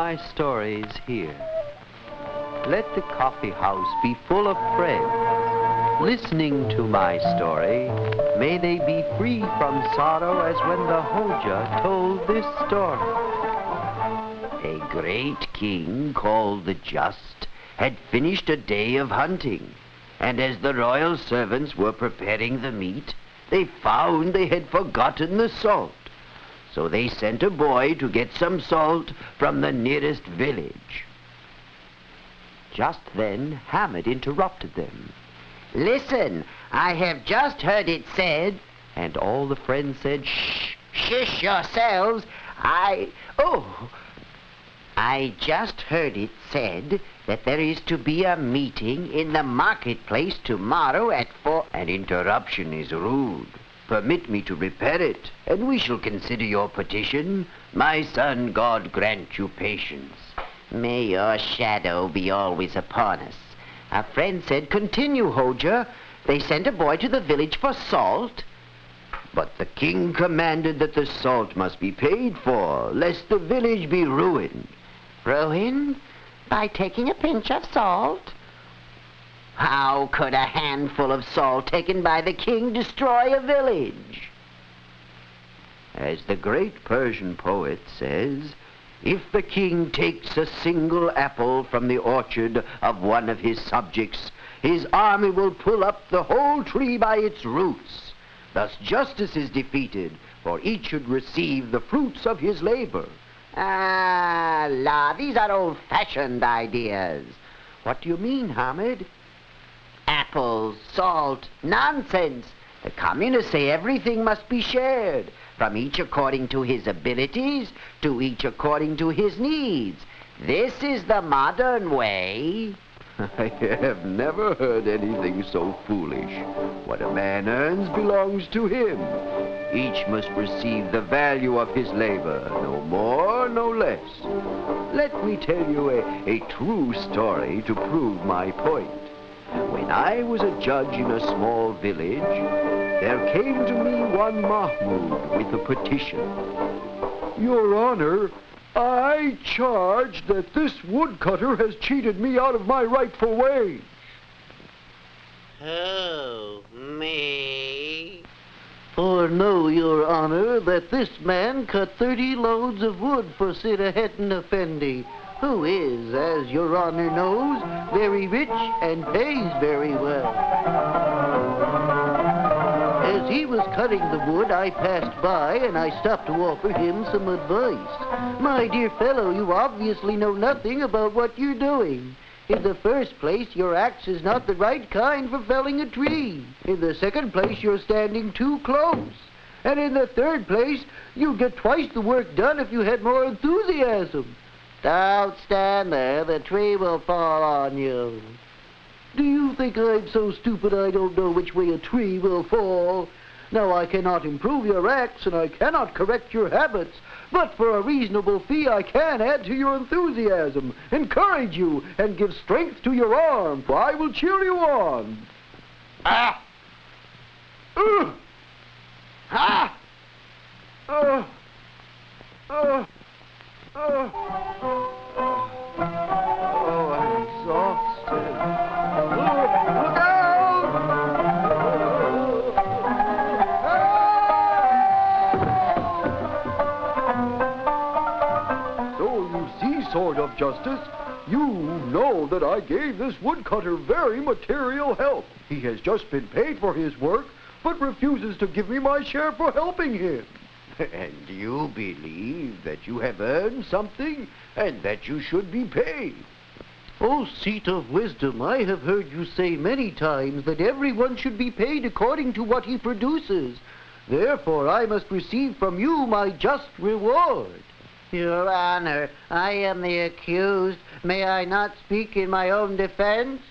my stories here. Let the coffee house be full of friends. Listening to my story, may they be free from sorrow as when the Hoja told this story. A great king called the Just had finished a day of hunting, and as the royal servants were preparing the meat, they found they had forgotten the salt. So they sent a boy to get some salt from the nearest village. Just then, Hamid interrupted them. Listen, I have just heard it said... And all the friends said, Shh! Shush yourselves! I just heard it said that there is to be a meeting in the marketplace tomorrow at 4... An interruption is rude. Permit me to repair it, and we shall consider your petition. My son, God grant you patience. May your shadow be always upon us. A friend said, continue, Hoja. They sent a boy to the village for salt. But the king commanded that the salt must be paid for, lest the village be ruined. Ruined? By taking a pinch of salt? How could a handful of salt taken by the king destroy a village? As the great Persian poet says, if the king takes a single apple from the orchard of one of his subjects, his army will pull up the whole tree by its roots. Thus justice is defeated, for each should receive the fruits of his labor. Ah, these are old-fashioned ideas. What do you mean, Hamid? Apples, salt, nonsense. The communists say everything must be shared, from each according to his abilities, to each according to his needs. This is the modern way. I have never heard anything so foolish. What a man earns belongs to him. Each must receive the value of his labor, no more, no less. Let me tell you a true story to prove my point. When I was a judge in a small village, there came to me one Mahmoud with a petition. Your Honor, I charge that this woodcutter has cheated me out of my rightful wage. Who, me? For know, Your Honor, that this man cut 30 loads of wood for Siddhartha Effendi, who is, as Your Honor knows, very rich and pays very well. As he was cutting the wood, I passed by, and I stopped to offer him some advice. My dear fellow, you obviously know nothing about what you're doing. In the first place, your axe is not the right kind for felling a tree. In the second place, you're standing too close. And in the third place, you'd get twice the work done if you had more enthusiasm. Don't stand there. The tree will fall on you. Do you think I'm so stupid I don't know which way a tree will fall? Now, I cannot improve your axe, and I cannot correct your habits, but for a reasonable fee I can add to your enthusiasm, encourage you, and give strength to your arm, for I will cheer you on. Ah! Ah! Oh, I'm exhausted. Look out! So you see, Sword of Justice, you know that I gave this woodcutter very material help. He has just been paid for his work, but refuses to give me my share for helping him. And you believe that you have earned something and that you should be paid. O seat of wisdom, I have heard you say many times that everyone should be paid according to what he produces. Therefore, I must receive from you my just reward. Your Honor, I am the accused. May I not speak in my own defense?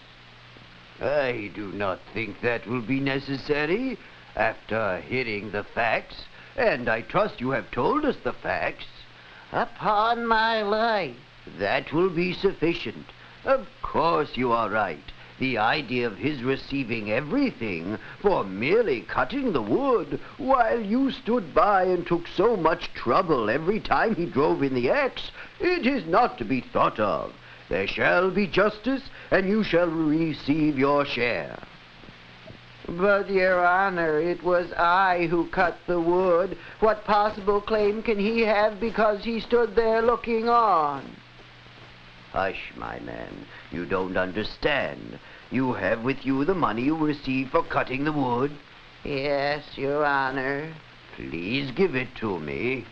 I do not think that will be necessary after hearing the facts. And I trust you have told us the facts. Upon my life. That will be sufficient. Of course you are right. The idea of his receiving everything for merely cutting the wood, while you stood by and took so much trouble every time he drove in the axe, it is not to be thought of. There shall be justice, and you shall receive your share." "But, Your Honor, it was I who cut the wood. What possible claim can he have because he stood there looking on?" "Hush, my man. You don't understand. You have with you the money you received for cutting the wood?" "Yes, Your Honor." "Please give it to me."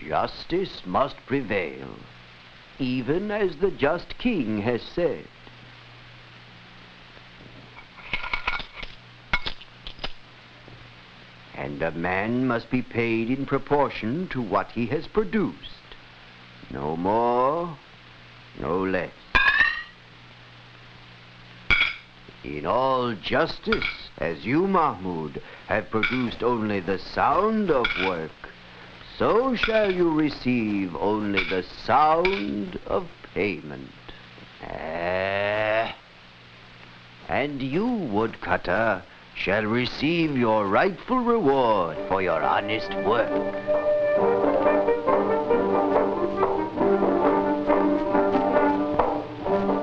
Justice must prevail, even as the just king has said. And a man must be paid in proportion to what he has produced. No more, no less. In all justice, as you, Mahmud, have produced only the sound of work, so shall you receive only the sound of payment. And you, Woodcutter, shall receive your rightful reward for your honest work.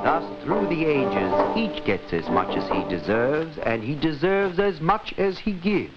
Thus, through the ages, each gets as much as he deserves, and he deserves as much as he gives.